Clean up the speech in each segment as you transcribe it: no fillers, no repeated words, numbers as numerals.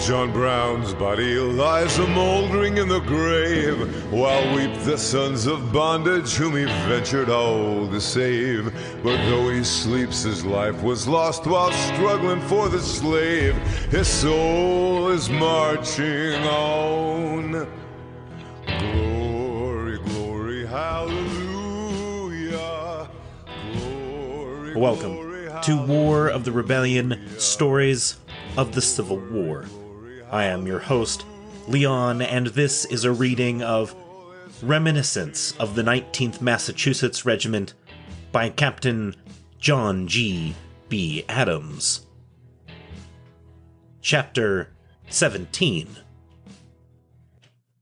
John Brown's body lies a-mouldering in the grave, while weep the sons of bondage whom he ventured all to save. But though he sleeps, his life was lost while struggling for the slave. His soul is marching on. Glory, glory, hallelujah. Glory, Welcome glory, to War of the Rebellion, Stories of the Civil War. I am your host, Leon, and this is a reading of Reminiscences of the 19th Massachusetts Regiment by Captain John G. B. Adams. Chapter 17.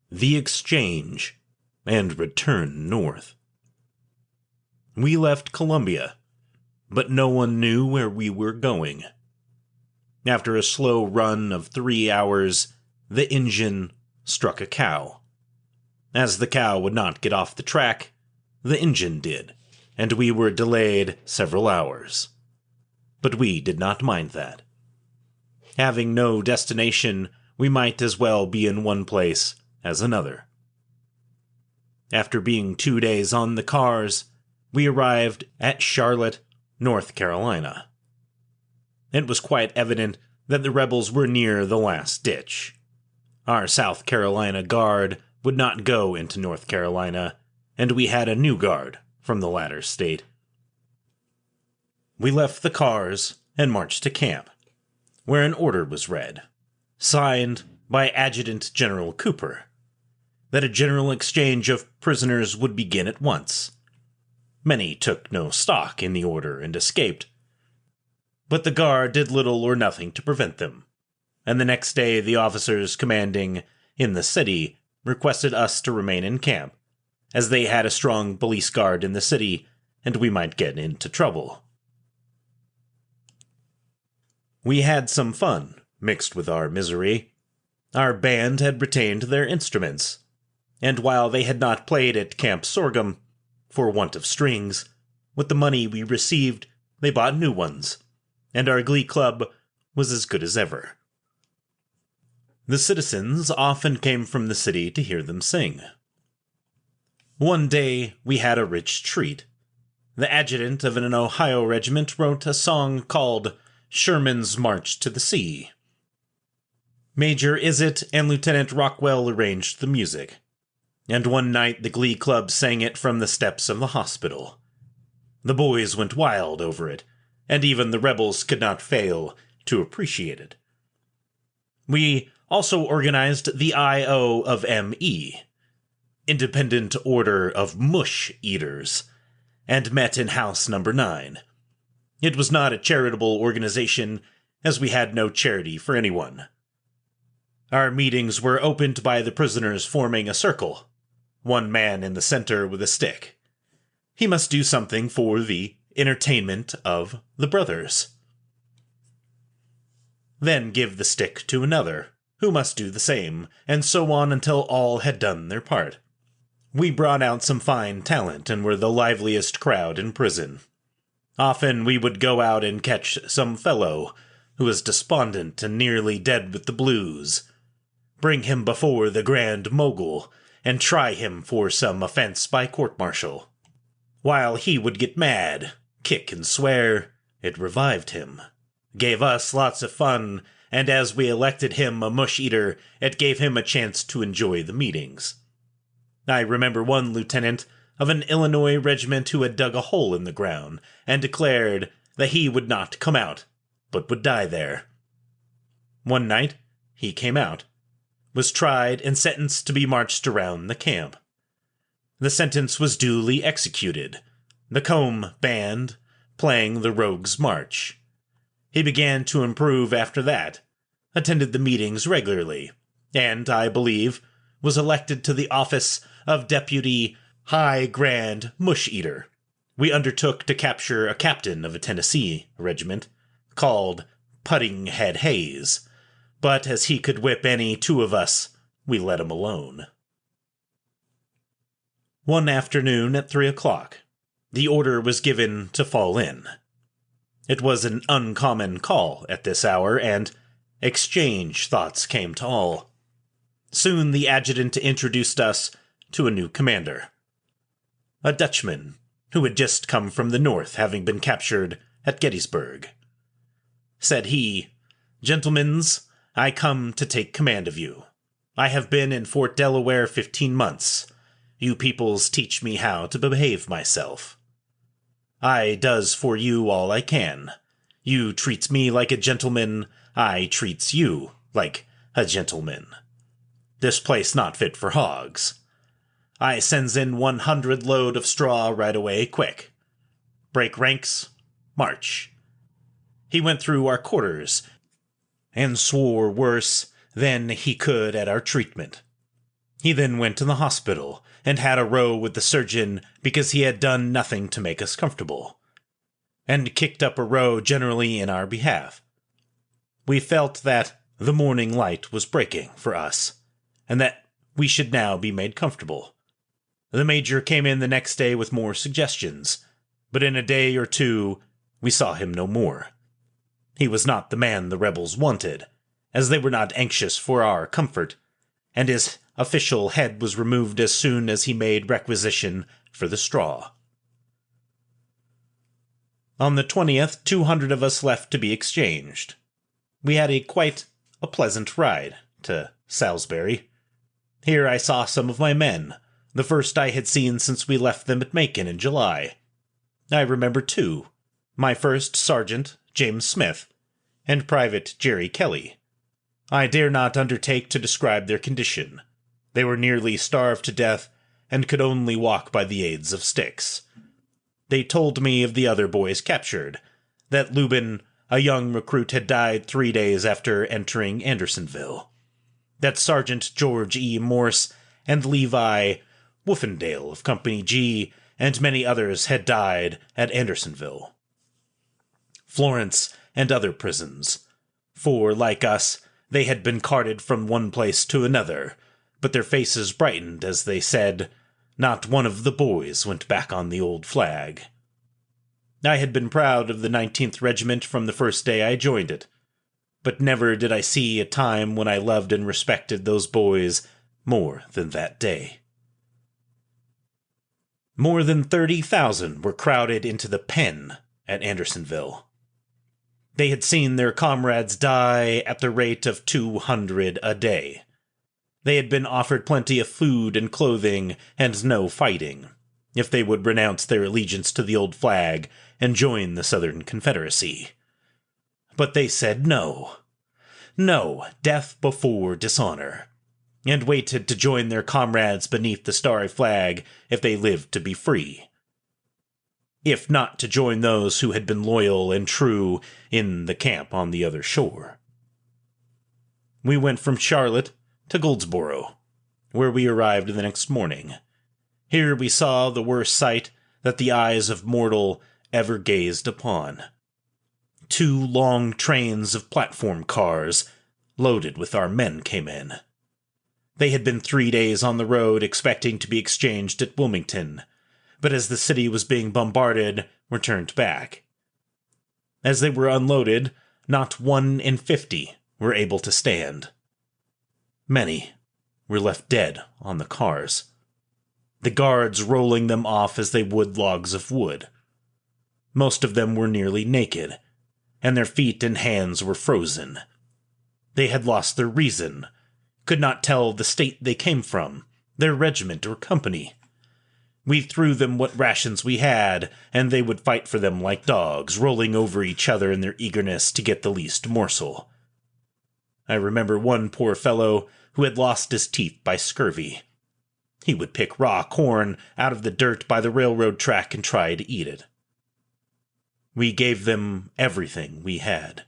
The Exchange and Return North. We left Columbia, but no one knew where we were going. After a slow run of 3 hours, the engine struck a cow. As the cow would not get off the track, the engine did, and we were delayed several hours. But we did not mind that. Having no destination, we might as well be in one place as another. After being 2 days on the cars, we arrived at Charlotte, North Carolina. It was quite evident that the rebels were near the last ditch. Our South Carolina guard would not go into North Carolina, and we had a new guard from the latter state. We left the cars and marched to camp, where an order was read, signed by Adjutant General Cooper, that a general exchange of prisoners would begin at once. Many took no stock in the order and escaped, but the guard did little or nothing to prevent them, and the next day the officers commanding in the city requested us to remain in camp, as they had a strong police guard in the city, and we might get into trouble. We had some fun, mixed with our misery. Our band had retained their instruments, and while they had not played at Camp Sorghum, for want of strings, with the money we received, they bought new ones, and our glee club was as good as ever. The citizens often came from the city to hear them sing. One day we had a rich treat. The adjutant of an Ohio regiment wrote a song called Sherman's March to the Sea. Major Izzet and Lieutenant Rockwell arranged the music, and one night the glee club sang it from the steps of the hospital. The boys went wild over it, and even the rebels could not fail to appreciate it. We also organized the I.O. of M.E., Independent Order of Mush Eaters, and met in House Number 9. It was not a charitable organization, as we had no charity for anyone. Our meetings were opened by the prisoners forming a circle, one man in the center with a stick. He must do something for the entertainment of the brothers. Then give the stick to another, who must do the same, and so on until all had done their part. We brought out some fine talent and were the liveliest crowd in prison. Often we would go out and catch some fellow who was despondent and nearly dead with the blues, bring him before the Grand Mogul, and try him for some offense by court-martial. While he would get mad, kick and swear, it revived him, gave us lots of fun, and as we elected him a mush-eater, it gave him a chance to enjoy the meetings. I remember one lieutenant of an Illinois regiment who had dug a hole in the ground and declared that he would not come out, but would die there. One night, he came out, was tried and sentenced to be marched around the camp. The sentence was duly executed, the comb band playing the Rogue's March. He began to improve after that, attended the meetings regularly, and, I believe, was elected to the office of Deputy High Grand Mush Eater. We undertook to capture a captain of a Tennessee regiment, called Putting Head Hayes, but as he could whip any two of us, we let him alone. One afternoon at 3 o'clock, the order was given to fall in. It was an uncommon call at this hour, and, Exchange thoughts came to all. Soon the adjutant introduced us to a new commander. A Dutchman who had just come from the north, having been captured at Gettysburg. Said he, "Gentlemans, I come to take command of you. I have been in Fort Delaware 15 months. You peoples teach me how to behave myself. I does for you all I can. You treats me like a gentleman, I treats you like a gentleman. This place not fit for hogs. I sends in 100 load of straw right away quick. Break ranks, march." He went through our quarters and swore worse than he could at our treatment. He then went to the hospital and had a row with the surgeon because he had done nothing to make us comfortable, and kicked up a row generally in our behalf. We felt that the morning light was breaking for us, and that we should now be made comfortable. The major came in the next day with more suggestions, but in a day or two we saw him no more. He was not the man the rebels wanted, as they were not anxious for our comfort, and his official head was removed as soon as he made requisition for the straw. On the 20th, 200 of us left to be exchanged. We had quite a pleasant ride to Salisbury. Here I saw some of my men, the first I had seen since we left them at Macon in July. I remember two, my first Sergeant, James Smith, and Private Jerry Kelly. I dare not undertake to describe their condition. They were nearly starved to death, and could only walk by the aids of sticks. They told me of the other boys captured, that Lubin, a young recruit, had died 3 days after entering Andersonville, that Sergeant George E. Morse and Levi Woofendale of Company G and many others had died at Andersonville, Florence, and other prisons, for, like us, they had been carted from one place to another, but their faces brightened as they said, "Not one of the boys went back on the old flag." I had been proud of the 19th Regiment from the first day I joined it, but never did I see a time when I loved and respected those boys more than that day. More than 30,000 were crowded into the pen at Andersonville. They had seen their comrades die at the rate of 200 a day. They had been offered plenty of food and clothing and no fighting, if they would renounce their allegiance to the old flag and join the Southern Confederacy. But they said no. No, death before dishonor, and waited to join their comrades beneath the starry flag if they lived to be free. If not to join those who had been loyal and true in the camp on the other shore. We went from Charlotte to Goldsboro, where we arrived the next morning. Here we saw the worst sight that the eyes of mortal ever gazed upon. 2 long trains of platform cars, loaded with our men, came in. They had been 3 days on the road expecting to be exchanged at Wilmington, but as the city was being bombarded, were turned back. As they were unloaded, not 1 in 50 were able to stand. Many were left dead on the cars, the guards rolling them off as they would logs of wood. Most of them were nearly naked, and their feet and hands were frozen. They had lost their reason, could not tell the state they came from, their regiment or company. We threw them what rations we had, and they would fight for them like dogs, rolling over each other in their eagerness to get the least morsel. I remember one poor fellow who had lost his teeth by scurvy. He would pick raw corn out of the dirt by the railroad track and try to eat it. We gave them everything we had.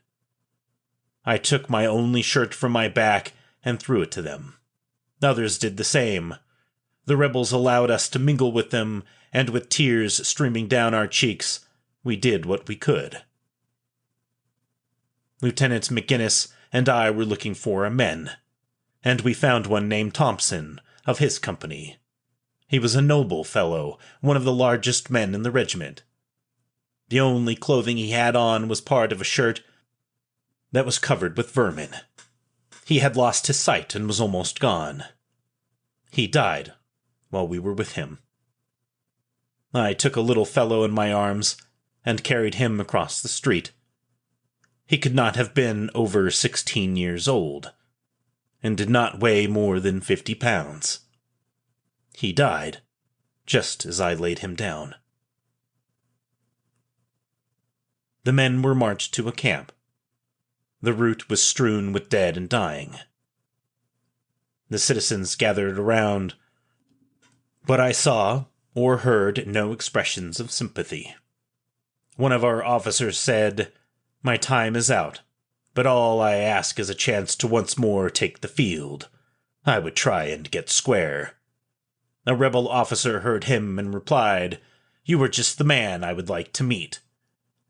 I took my only shirt from my back and threw it to them. Others did the same. The rebels allowed us to mingle with them, and with tears streaming down our cheeks, we did what we could. Lieutenant McGinnis and I were looking for a men, and we found one named Thompson, of his company. He was a noble fellow, one of the largest men in the regiment. The only clothing he had on was part of a shirt that was covered with vermin. He had lost his sight and was almost gone. He died while we were with him. I took a little fellow in my arms and carried him across the street. He could not have been over 16 years old, and did not weigh more than 50 pounds. He died just as I laid him down. The men were marched to a camp. The route was strewn with dead and dying. The citizens gathered around, but I saw or heard no expressions of sympathy. One of our officers said, "My time is out, but all I ask is a chance to once more take the field. I would try and get square." A rebel officer heard him and replied, "You are just the man I would like to meet."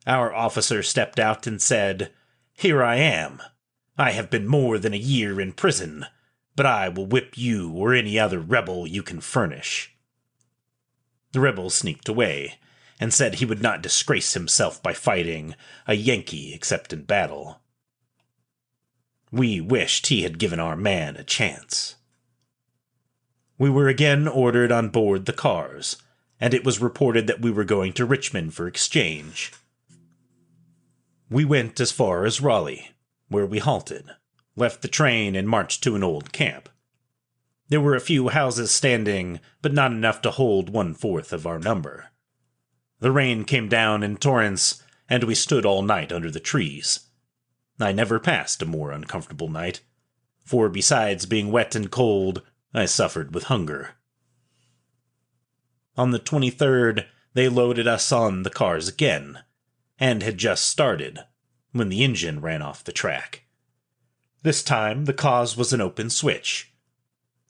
Our officer stepped out and said, "Here I am. I have been more than a year in prison, but I will whip you or any other rebel you can furnish." The rebel sneaked away, and said he would not disgrace himself by fighting a Yankee except in battle. We wished he had given our man a chance. We were again ordered on board the cars, and it was reported that we were going to Richmond for exchange. We went as far as Raleigh, where we halted, left the train, and marched to an old camp. There were a few houses standing, but not enough to hold 1/4 of our number. The rain came down in torrents, and we stood all night under the trees. I never passed a more uncomfortable night, for besides being wet and cold, I suffered with hunger. On the 23rd, they loaded us on the cars again, and had just started, when the engine ran off the track. This time, the cause was an open switch.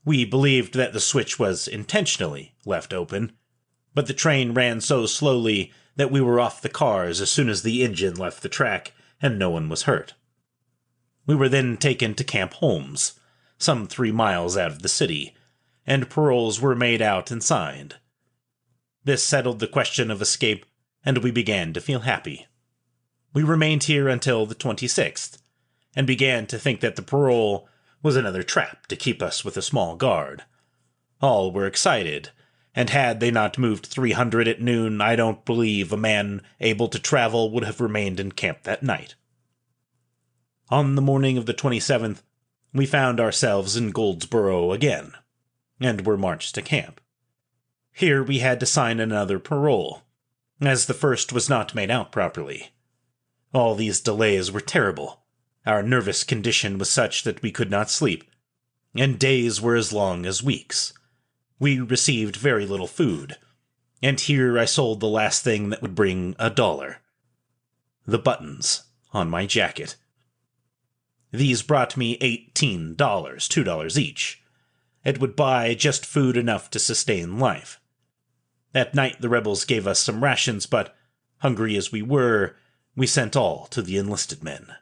We believed that the switch was intentionally left open, but the train ran so slowly that we were off the cars as soon as the engine left the track, and no one was hurt. We were then taken to Camp Holmes, some 3 miles out of the city, and paroles were made out and signed. This settled the question of escape, and we began to feel happy. We remained here until the 26th, and began to think that the parole was another trap to keep us with a small guard. All were excited, and had they not moved 300 at noon, I don't believe a man able to travel would have remained in camp that night. On the morning of the 27th, we found ourselves in Goldsboro again, and were marched to camp. Here we had to sign another parole, as the first was not made out properly. All these delays were terrible. Our nervous condition was such that we could not sleep, and days were as long as weeks. We received very little food, and here I sold the last thing that would bring $1. The buttons on my jacket. These brought me $18, $2 each. It would buy just food enough to sustain life. That night the rebels gave us some rations, but, hungry as we were, we sent all to the enlisted men.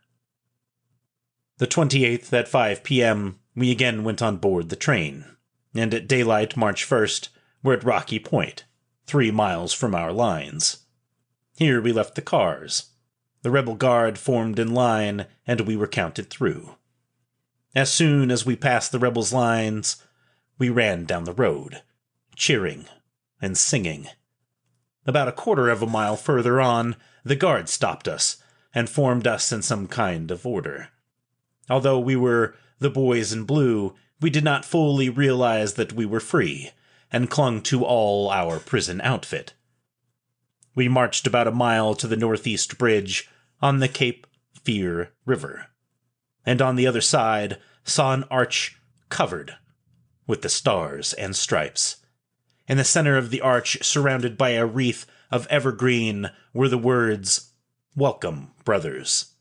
The 28th at 5 p.m., we again went on board the train, and at daylight March 1st, were at Rocky Point, 3 miles from our lines. Here we left the cars. The rebel guard formed in line, and we were counted through. As soon as we passed the rebels' lines, we ran down the road, cheering and singing. About 1/4 of a mile further on, the guard stopped us, and formed us in some kind of order. Although we were the boys in blue, we did not fully realize that we were free, and clung to all our prison outfit. We marched about a mile to the northeast bridge on the Cape Fear River, and on the other side saw an arch covered with the stars and stripes. In the center of the arch, surrounded by a wreath of evergreen, were the words, "Welcome, brothers."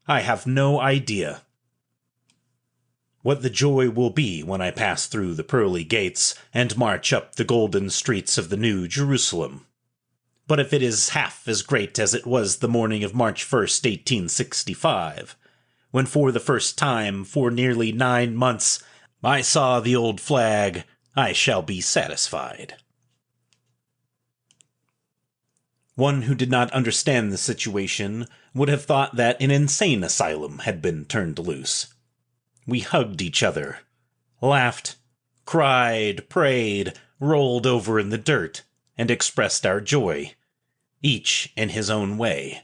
I have no idea what the joy will be when I pass through the pearly gates and march up the golden streets of the New Jerusalem. But if it is half as great as it was the morning of March 1st, 1865, when for the first time for nearly 9 months I saw the old flag, I shall be satisfied. One who did not understand the situation would have thought that an insane asylum had been turned loose. We hugged each other, laughed, cried, prayed, rolled over in the dirt, and expressed our joy, each in his own way.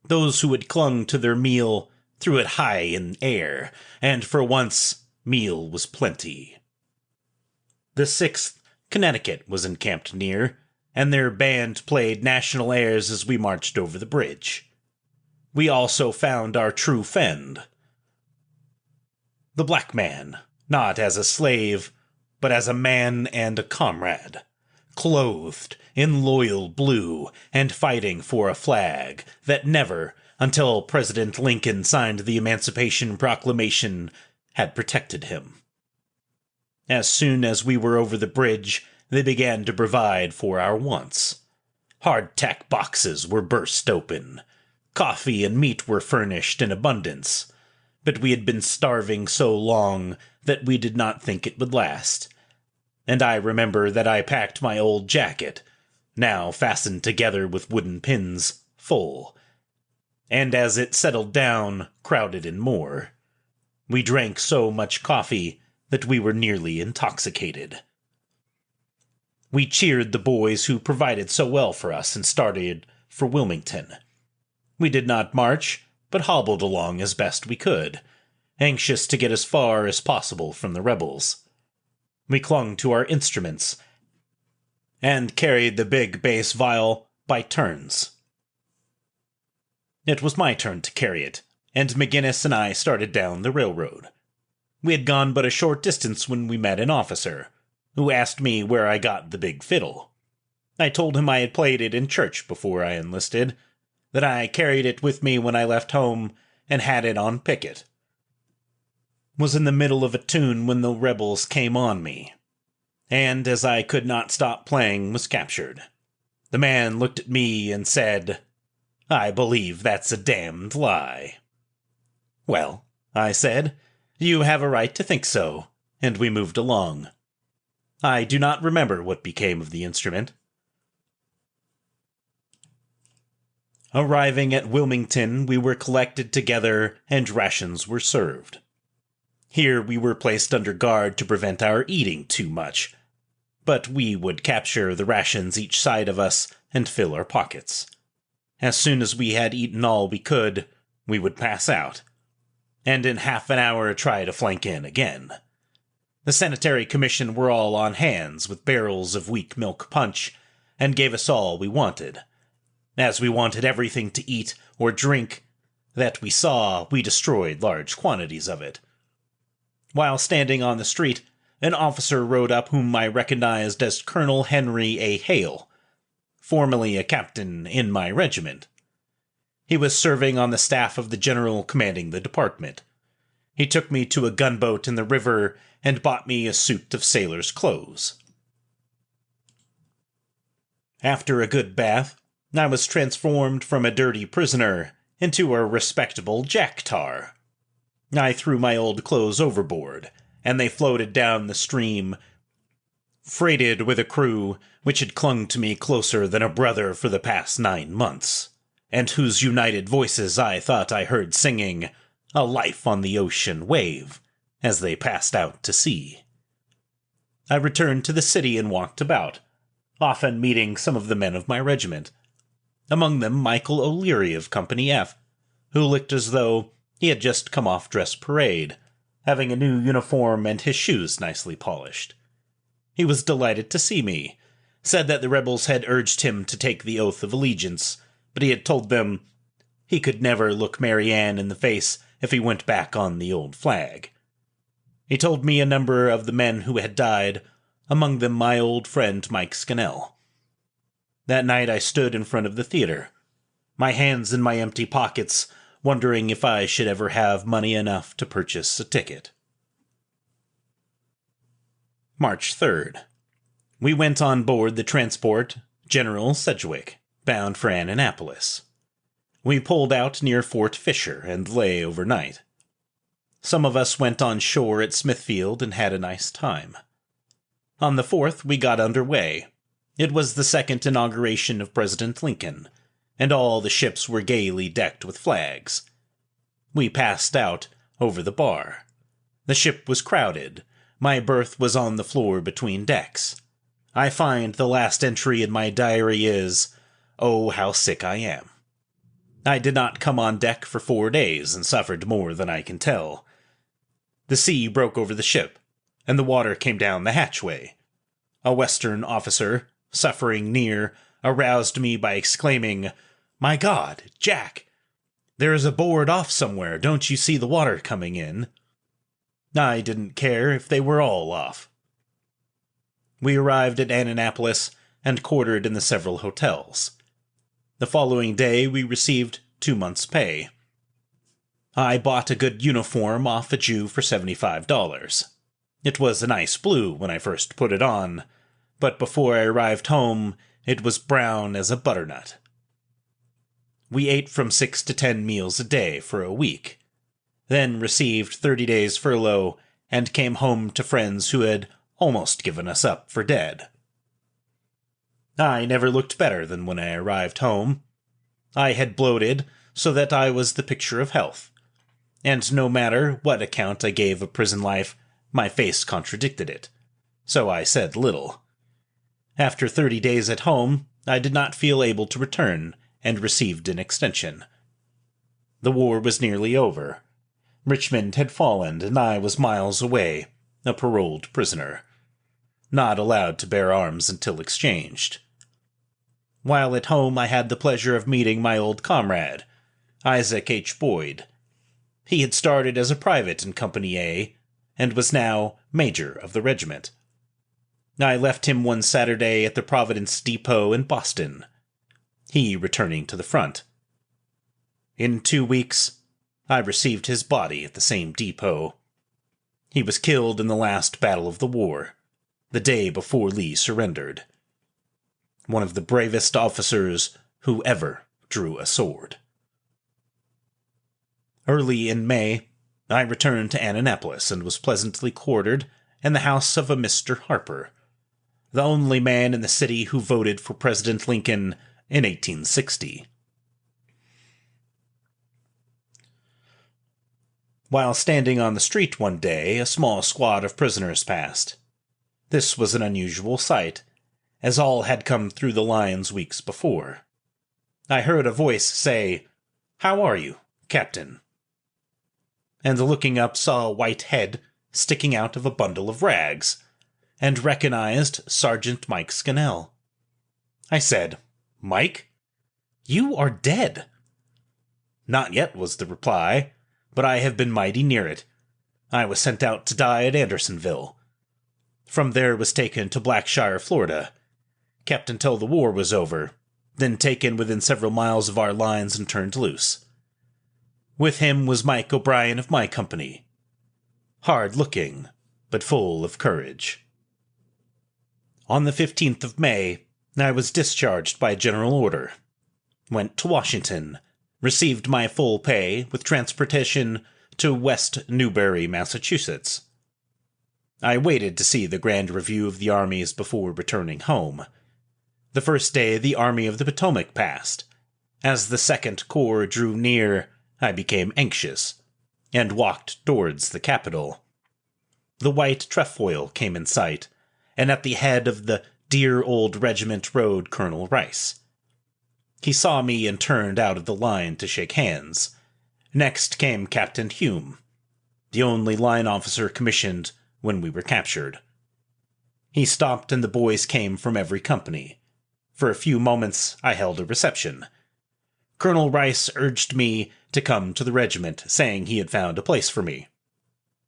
Those who had clung to their meal threw it high in air, and for once meal was plenty. The 6th Connecticut was encamped near, and their band played national airs as we marched over the bridge. We also found our true friend, the black man, not as a slave, but as a man and a comrade, clothed in loyal blue and fighting for a flag that never, until President Lincoln signed the Emancipation Proclamation, had protected him. As soon as we were over the bridge, they began to provide for our wants. Hardtack boxes were burst open. Coffee and meat were furnished in abundance. But we had been starving so long that we did not think it would last. And I remember that I packed my old jacket, now fastened together with wooden pins, full. And as it settled down, crowded in more. We drank so much coffee that we were nearly intoxicated. We cheered the boys who provided so well for us and started for Wilmington. We did not march, but hobbled along as best we could, anxious to get as far as possible from the rebels. We clung to our instruments and carried the big bass viol by turns. It was my turn to carry it, and McGinnis and I started down the railroad. We had gone but a short distance when we met an officer, who asked me where I got the big fiddle. I told him I had played it in church before I enlisted, that I carried it with me when I left home and had it on picket. Was in the middle of a tune when the rebels came on me, and as I could not stop playing, was captured. The man looked at me and said, "I believe that's a damned lie." "Well," I said, "you have a right to think so," and we moved along. I do not remember what became of the instrument. Arriving at Wilmington, we were collected together and rations were served. Here we were placed under guard to prevent our eating too much, but we would capture the rations each side of us and fill our pockets. As soon as we had eaten all we could, we would pass out, and in half an hour try to flank in again. The Sanitary Commission were all on hands with barrels of weak milk punch, and gave us all we wanted. As we wanted everything to eat or drink that we saw, we destroyed large quantities of it. While standing on the street, an officer rode up whom I recognized as Colonel Henry A. Hale, formerly a captain in my regiment. He was serving on the staff of the general commanding the department. He took me to a gunboat in the river and bought me a suit of sailor's clothes. After a good bath, I was transformed from a dirty prisoner into a respectable jack-tar. I threw my old clothes overboard, and they floated down the stream, freighted with a crew which had clung to me closer than a brother for the past 9 months, and whose united voices I thought I heard singing "A Life on the Ocean Wave" as they passed out to sea. I returned to the city and walked about, often meeting some of the men of my regiment, among them Michael O'Leary of Company F, who looked as though he had just come off dress parade, having a new uniform and his shoes nicely polished. He was delighted to see me, said that the rebels had urged him to take the oath of allegiance, but he had told them he could never look Mary Ann in the face if he went back on the old flag. He told me a number of the men who had died, among them my old friend Mike Scannell. That night I stood in front of the theater, my hands in my empty pockets, wondering if I should ever have money enough to purchase a ticket. March 3rd. We went on board the transport General Sedgwick, bound for Annapolis. We pulled out near Fort Fisher and lay overnight. Some of us went on shore at Smithfield and had a nice time. On the 4th we got under way, It was the second inauguration of President Lincoln, and all the ships were gaily decked with flags. We passed out over the bar. The ship was crowded. My berth was on the floor between decks. I find the last entry in my diary is, "Oh, how sick I am." I did not come on deck for 4 days and suffered more than I can tell. The sea broke over the ship, and the water came down the hatchway. A Western officer, suffering near, aroused me by exclaiming, "My God, Jack! There is a board off somewhere. Don't you see the water coming in?" I didn't care if they were all off. We arrived at Annapolis and quartered in the several hotels. The following day we received 2 months' pay. I bought a good uniform off a Jew for $75. It was a nice blue when I first put it on, but before I arrived home it was brown as a butternut. We ate from 6 to 10 meals a day for a week, then received 30 days furlough and came home to friends who had almost given us up for dead. I never looked better than when I arrived home. I had bloated so that I was the picture of health, and no matter what account I gave of prison life, my face contradicted it, so I said little. After 30 days at home, I did not feel able to return, and received an extension. The war was nearly over. Richmond had fallen, and I was miles away, a paroled prisoner, not allowed to bear arms until exchanged. While at home, I had the pleasure of meeting my old comrade, Isaac H. Boyd. He had started as a private in Company A, and was now major of the regiment. I left him one Saturday at the Providence Depot in Boston, he returning to the front. In 2 weeks, I received his body at the same depot. He was killed in the last battle of the war, the day before Lee surrendered. One of the bravest officers who ever drew a sword. Early in May, I returned to Annapolis and was pleasantly quartered in the house of a Mr. Harper, the only man in the city who voted for President Lincoln in 1860. While standing on the street one day, a small squad of prisoners passed. This was an unusual sight, as all had come through the lines weeks before. I heard a voice say, "How are you, Captain?" And looking up saw a white head sticking out of a bundle of rags, and recognized Sergeant Mike Scannell. I said, "Mike, you are dead." "Not yet," was the reply, "but I have been mighty near it. I was sent out to die at Andersonville. From there was taken to Blackshire, Florida, kept until the war was over, then taken within several miles of our lines and turned loose. With him was Mike O'Brien of my company. Hard-looking, but full of courage. On the 15th of May, I was discharged by general order. Went to Washington, received my full pay with transportation to West Newbury, Massachusetts. I waited to see the grand review of the armies before returning home. The first day the Army of the Potomac passed. As the Second Corps drew near, I became anxious, and walked towards the capital. The white trefoil came in sight, and at the head of the dear old regiment rode Colonel Rice. He saw me and turned out of the line to shake hands. Next came Captain Hume, the only line officer commissioned when we were captured. He stopped and the boys came from every company. For a few moments I held a reception. Colonel Rice urged me to come to the regiment, saying he had found a place for me.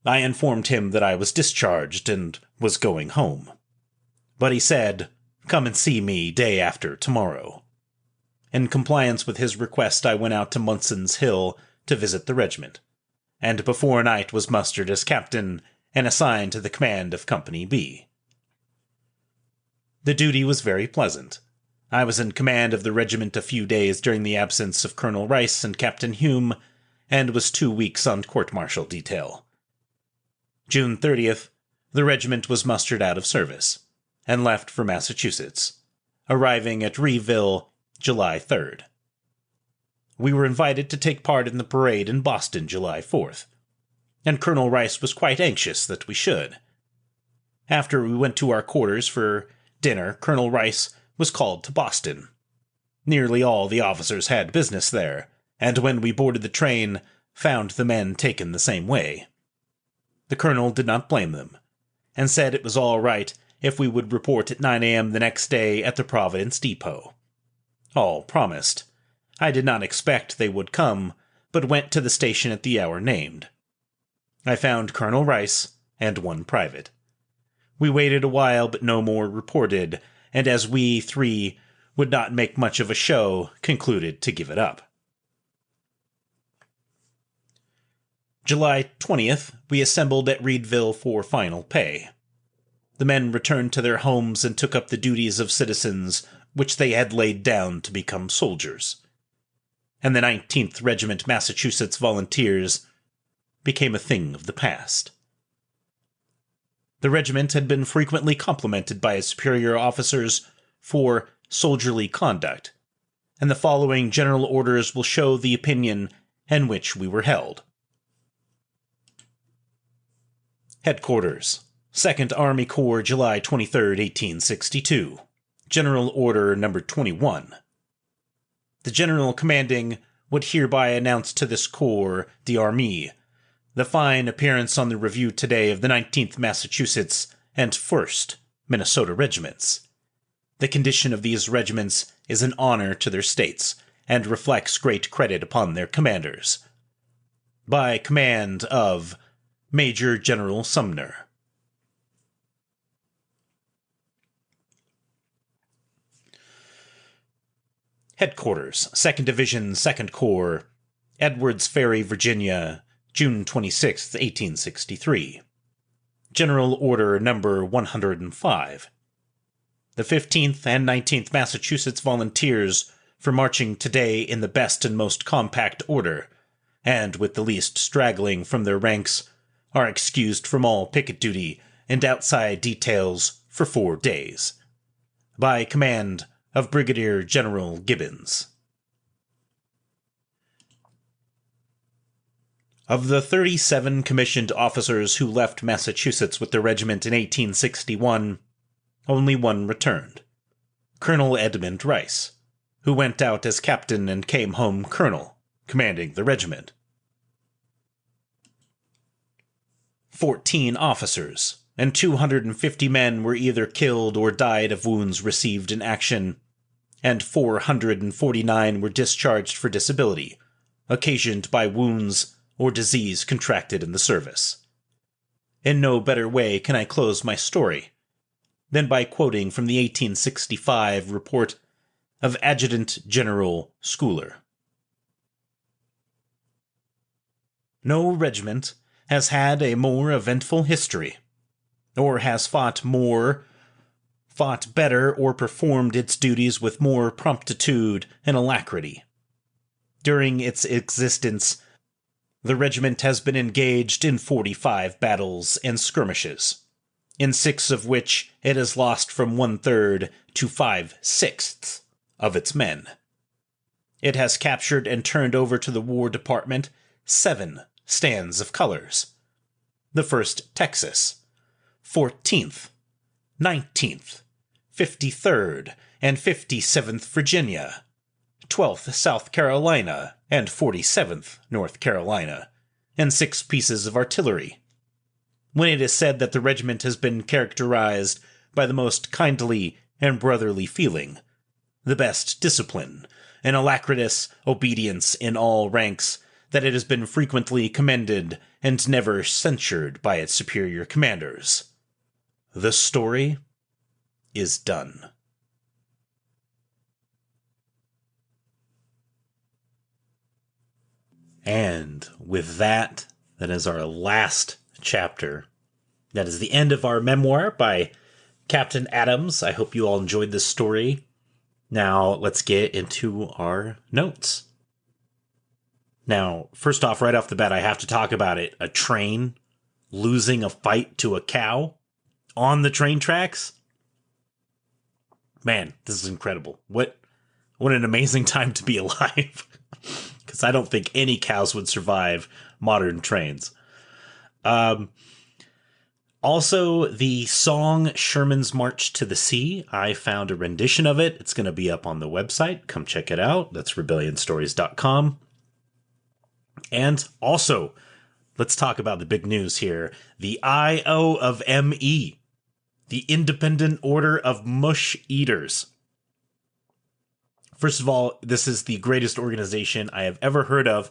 I informed him that I was discharged and was going home. But he said, "Come and see me day after tomorrow." In compliance with his request, I went out to Munson's Hill to visit the regiment, and before night was mustered as captain and assigned to the command of Company B. The duty was very pleasant. I was in command of the regiment a few days during the absence of Colonel Rice and Captain Hume, and was 2 weeks on court-martial detail. June 30th, the regiment was mustered out of service, and left for Massachusetts, arriving at Reeville July 3rd. We were invited to take part in the parade in Boston July 4th, and Colonel Rice was quite anxious that we should. After we went to our quarters for dinner, Colonel Rice was called to Boston. Nearly all the officers had business there, and when we boarded the train, found the men taken the same way. The colonel did not blame them, and said it was all right if we would report at 9 a.m. the next day at the Providence depot. All promised. I did not expect they would come, but went to the station at the hour named. I found Colonel Rice and one private. We waited a while, but no more reported, and as we three would not make much of a show, concluded to give it up. July 20th, we assembled at Reedville for final pay. The men returned to their homes and took up the duties of citizens which they had laid down to become soldiers. And the 19th Regiment Massachusetts Volunteers became a thing of the past. The regiment had been frequently complimented by its superior officers for soldierly conduct, and the following general orders will show the opinion in which we were held. Headquarters, 2nd Army Corps, July 23, 1862. General Order No. 21. The General Commanding would hereby announce to this Corps d'Armée the fine appearance on the review today of the 19th Massachusetts and 1st Minnesota Regiments. The condition of these regiments is an honor to their states, and reflects great credit upon their commanders. By command of Major General Sumner. Headquarters, 2nd Division, 2nd Corps, Edwards Ferry, Virginia, June 26, 1863. General Order No. 105. The 15th and 19th Massachusetts Volunteers, for marching today in the best and most compact order, and with the least straggling from their ranks, are excused from all picket duty and outside details for 4 days. By command of Brigadier General Gibbons. Of the 37 commissioned officers who left Massachusetts with the regiment in 1861, only one returned, Colonel Edmund Rice, who went out as captain and came home colonel, commanding the regiment. 14 officers and 250 men were either killed or died of wounds received in action, and 449 were discharged for disability, occasioned by wounds or disease contracted in the service. In no better way can I close my story than by quoting from the 1865 report of Adjutant General Schuyler. No regiment has had a more eventful history, or has fought better, or performed its duties with more promptitude and alacrity. During its existence, the regiment has been engaged in 45 battles and skirmishes, in 6 of which it has lost from 1/3 to 5/6 of its men. It has captured and turned over to the War Department 7 stands of colors: the 1st Texas, 14th, 19th, 53rd, and 57th Virginia, 12th South Carolina, and 47th North Carolina, and 6 pieces of artillery. When it is said that the regiment has been characterized by the most kindly and brotherly feeling, the best discipline, and alacritous obedience in all ranks, that it has been frequently commended and never censured by its superior commanders, the story is done. And with that, that is our last chapter. That is the end of our memoir by Captain Adams. I hope you all enjoyed this story. Now, let's get into our notes. Now, first off, right off the bat, I have to talk about it. A train losing a fight to a cow on the train tracks? Man, this is incredible. What an amazing time to be alive. Because I don't think any cows would survive modern trains. Also, the song Sherman's March to the Sea, I found a rendition of it. It's going to be up on the website. Come check it out. That's rebellionstories.com. And also, let's talk about the big news here. The IOME, the Independent Order of Mush Eaters. First of all, this is the greatest organization I have ever heard of.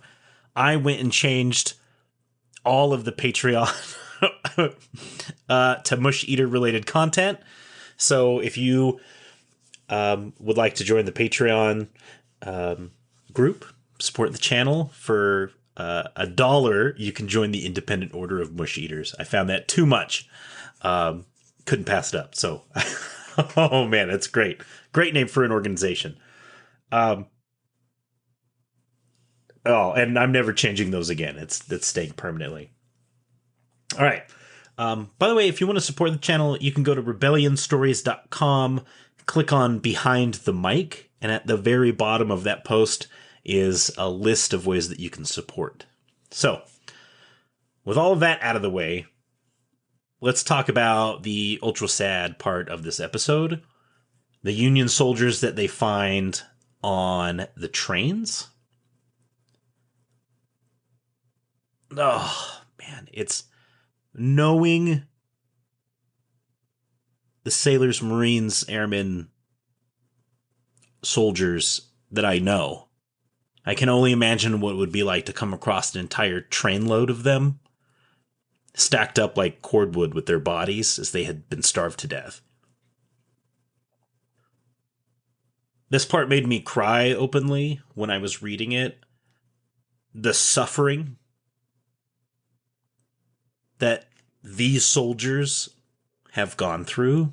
I went and changed all of the Patreon to Mush Eater related content. So if you would like to join the Patreon group, support the channel for $1, you can join the Independent Order of Mush Eaters. I found that too much. Couldn't pass it up. So, oh man, that's great. Great name for an organization. And I'm never changing those again. It's staying permanently. All right. By the way, if you want to support the channel, you can go to rebellionstories.com, click on Behind the Mic, and at the very bottom of that post is a list of ways that you can support. So, with all of that out of the way, let's talk about the ultra sad part of this episode. The Union soldiers that they find on the trains. Oh, man, it's knowing the sailors, Marines, airmen, soldiers that I know. I can only imagine what it would be like to come across an entire trainload of them stacked up like cordwood with their bodies as they had been starved to death. This part made me cry openly when I was reading it. The suffering that these soldiers had gone through,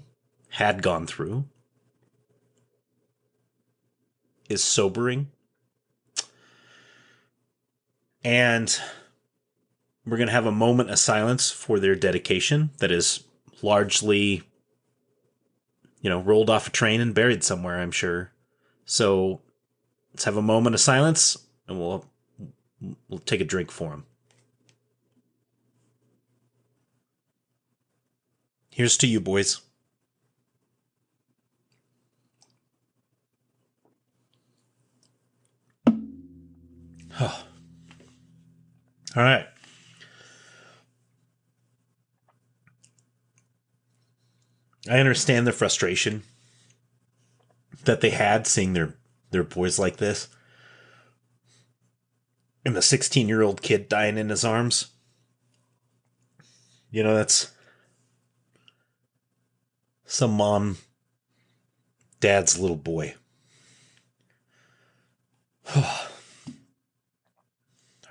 is sobering. And we're going to have a moment of silence for their dedication that is largely, rolled off a train and buried somewhere, I'm sure. So let's have a moment of silence and we'll take a drink for them. Here's to you, boys. All right. I understand the frustration that they had seeing their boys like this. And the 16-year-old kid dying in his arms. That's some mom, dad's little boy. All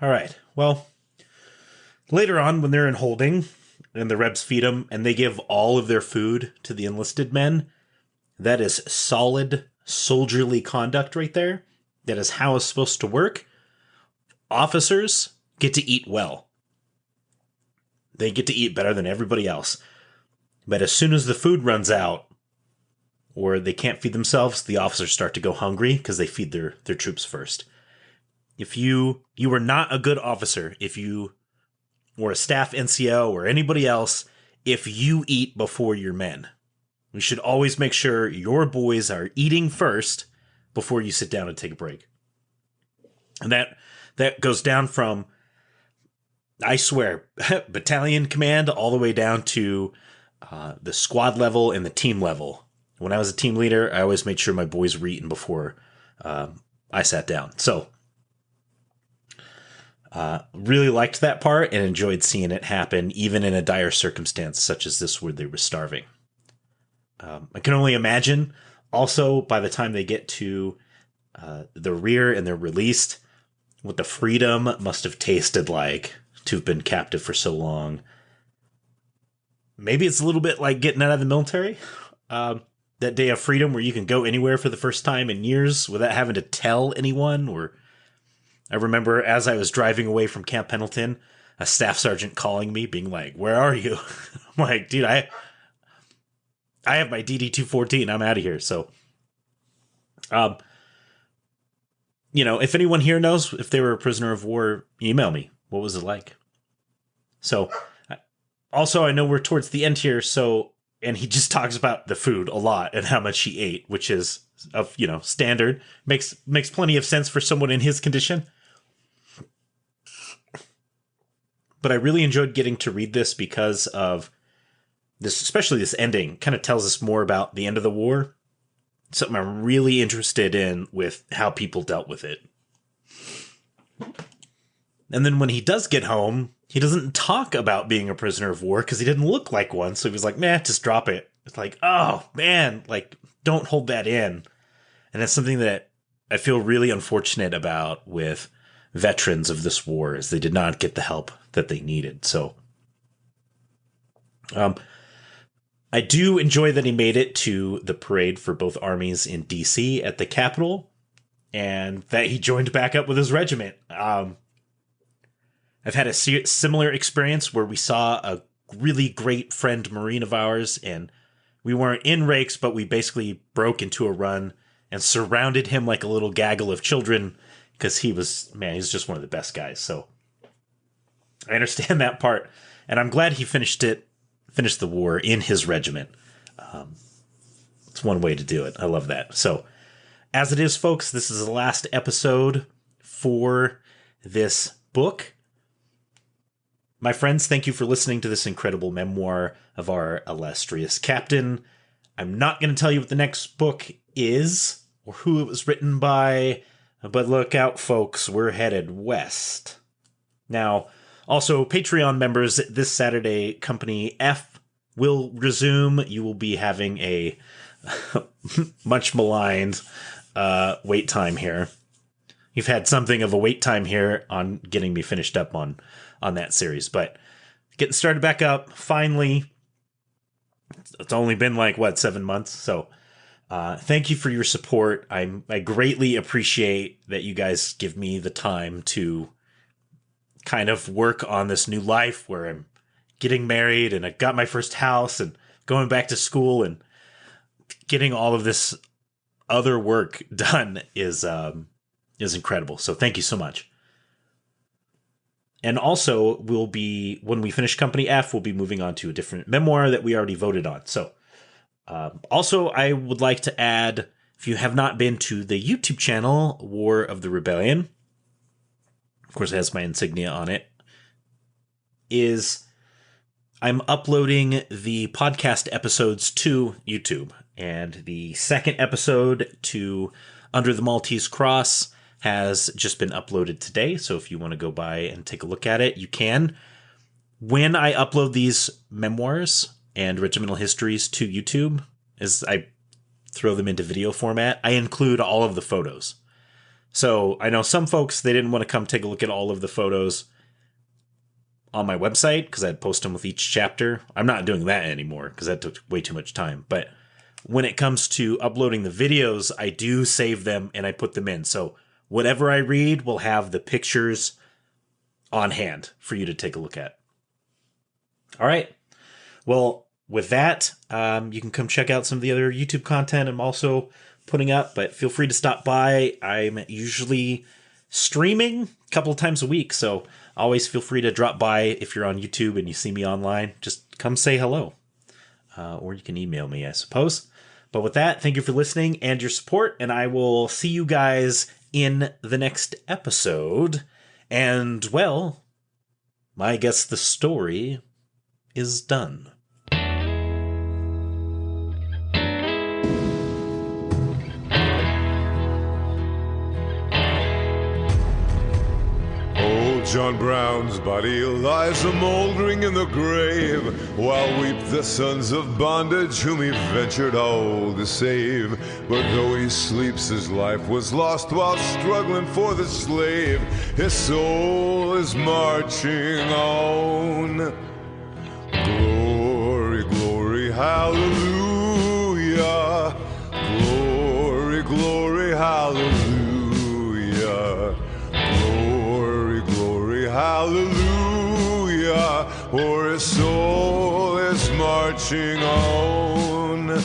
right. Well, later on when they're in holding and the Rebs feed them and they give all of their food to the enlisted men, that is solid soldierly conduct right there. That is how it's supposed to work. Officers get to eat well. They get to eat better than everybody else. But as soon as the food runs out, or they can't feed themselves, the officers start to go hungry because they feed their troops first. If you are not a good officer, if you were a staff NCO or anybody else, if you eat before your men, you should always make sure your boys are eating first before you sit down and take a break. And that goes down from, I swear, battalion command all the way down to the squad level and the team level. When I was a team leader, I always made sure my boys were eating before I sat down. So, really liked that part and enjoyed seeing it happen, even in a dire circumstance such as this where they were starving. I can only imagine, also, by the time they get to the rear and they're released, what the freedom must have tasted like to have been captive for so long. Maybe it's a little bit like getting out of the military. That day of freedom where you can go anywhere for the first time in years without having to tell anyone. Or I remember as I was driving away from Camp Pendleton, a staff sergeant calling me, being like, "Where are you?" I'm like, dude, I have my DD-214. I'm out of here. So, if anyone here knows if they were a prisoner of war, email me. What was it like? So, also, I know we're towards the end here. And he just talks about the food a lot and how much he ate, which is, standard. Makes plenty of sense for someone in his condition. But I really enjoyed getting to read this because of this, especially this ending, kind of tells us more about the end of the war. Something I'm really interested in with how people dealt with it. And then when he does get home, he doesn't talk about being a prisoner of war because he didn't look like one. So he was like, man, just drop it. It's like, oh, man, like, don't hold that in. And that's something that I feel really unfortunate about with veterans of this war, is they did not get the help that they needed. So I do enjoy that he made it to the parade for both armies in DC at the Capitol, and that he joined back up with his regiment. I've had a similar experience where we saw a really great friend Marine of ours, and we weren't in rakes, but we basically broke into a run and surrounded him like a little gaggle of children, because he's just one of the best guys. So I understand that part, and I'm glad he finished the war in his regiment. It's one way to do it. I love that. So as it is, folks, this is the last episode for this book. My friends, thank you for listening to this incredible memoir of our illustrious captain. I'm not going to tell you what the next book is or who it was written by, but look out, folks, we're headed west. Now, also, Patreon members, this Saturday, Company F will resume. You will be having a much maligned wait time here. You've had something of a wait time here on getting me finished up on that series, but getting started back up, finally. It's only been 7 months, so thank you for your support. I greatly appreciate that you guys give me the time to kind of work on this new life where I'm getting married and I got my first house and going back to school, and getting all of this other work done is incredible. So thank you so much. And also, when we finish Company F, we'll be moving on to a different memoir that we already voted on. So also, I would like to add, if you have not been to the YouTube channel, War of the Rebellion, of course it has my insignia on it, I'm uploading the podcast episodes to YouTube. And the second episode to Under the Maltese Cross has just been uploaded today. So if you want to go by and take a look at it, you can. When I upload these memoirs and regimental histories to YouTube, as I throw them into video format, I include all of the photos. So I know some folks, they didn't want to come take a look at all of the photos on my website because I'd post them with each chapter. I'm not doing that anymore because that took way too much time. But when it comes to uploading the videos, I do save them and I put them in. So whatever I read will have the pictures on hand for you to take a look at. All right. Well, with that, you can come check out some of the other YouTube content I'm also putting up, but feel free to stop by. I'm usually streaming a couple of times a week, so always feel free to drop by if you're on YouTube and you see me online. Just come say hello. Or you can email me, I suppose. But with that, thank you for listening and your support, and I will see you guys in the next episode. And, well, I guess the story is done. John Brown's body lies a-mouldering in the grave, while weep the sons of bondage whom he ventured all to save. But though he sleeps, his life was lost while struggling for the slave. His soul is marching on. Glory, glory, hallelujah. Glory, glory, hallelujah. Hallelujah, for his soul is marching on.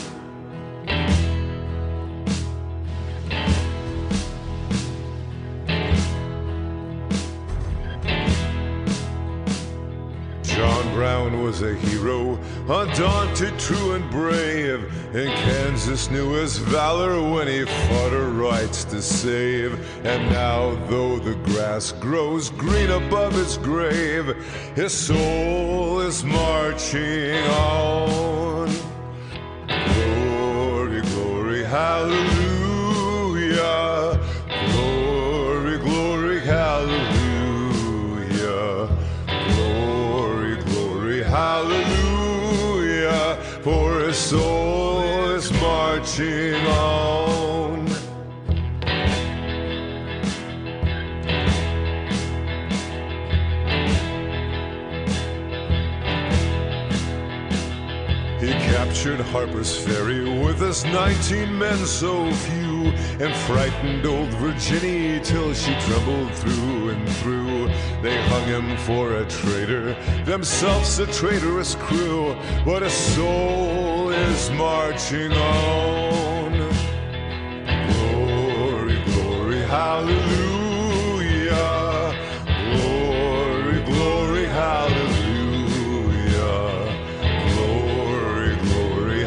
undaunted, true and brave. And Kansas knew his valor when he fought her rights to save. And now, though the grass grows green above his grave, his soul is marching on. Glory, glory, hallelujah. Glory, glory, hallelujah. Glory, glory, hallelujah. For his soul is marching on. He captured Harper's Ferry with his 19 men so few, and frightened old Virginia till she trembled through and through. They hung him for a traitor, themselves a traitorous crew, but his soul is marching on. Glory, glory, hallelujah. Glory, glory, hallelujah.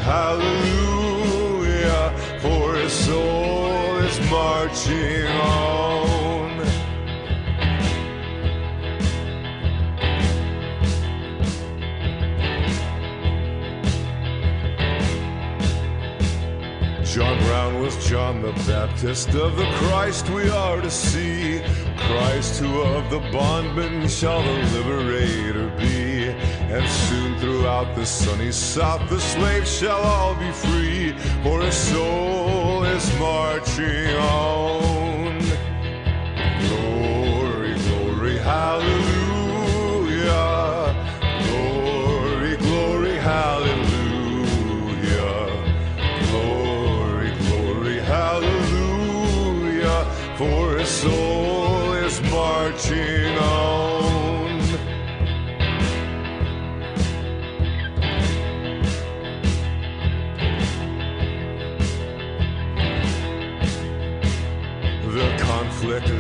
Hallelujah, for his soul is marching on. John Brown was John the Baptist, of the Christ we are to see. Christ who of the bondman shall the liberator be. And soon throughout the sunny South the slaves shall all be free, for his soul is marching on. Glory, glory, hallelujah. Glory, glory, hallelujah. Glory, glory, hallelujah. For his soul is marching on.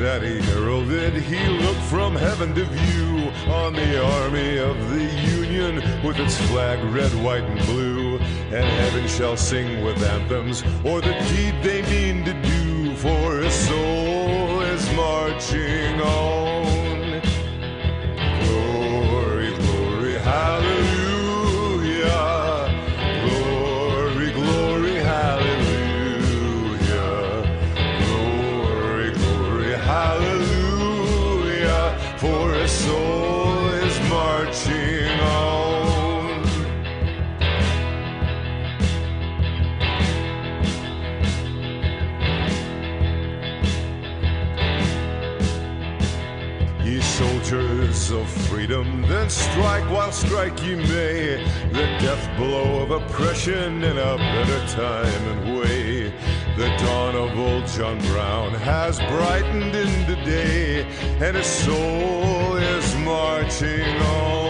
That he heralded, he looked from heaven to view on the army of the Union with its flag red, white, and blue. And heaven shall sing with anthems o'er the deed they mean to do, for his soul is marching on. Glory, glory, hallelujah. Glory, glory, hallelujah. Hallelujah, for his soul is marching on. Ye soldiers of freedom, then strike while strike ye may, the death blow of oppression in a better time and way. The dawn of old John Brown has brightened in the day, and his soul is marching on.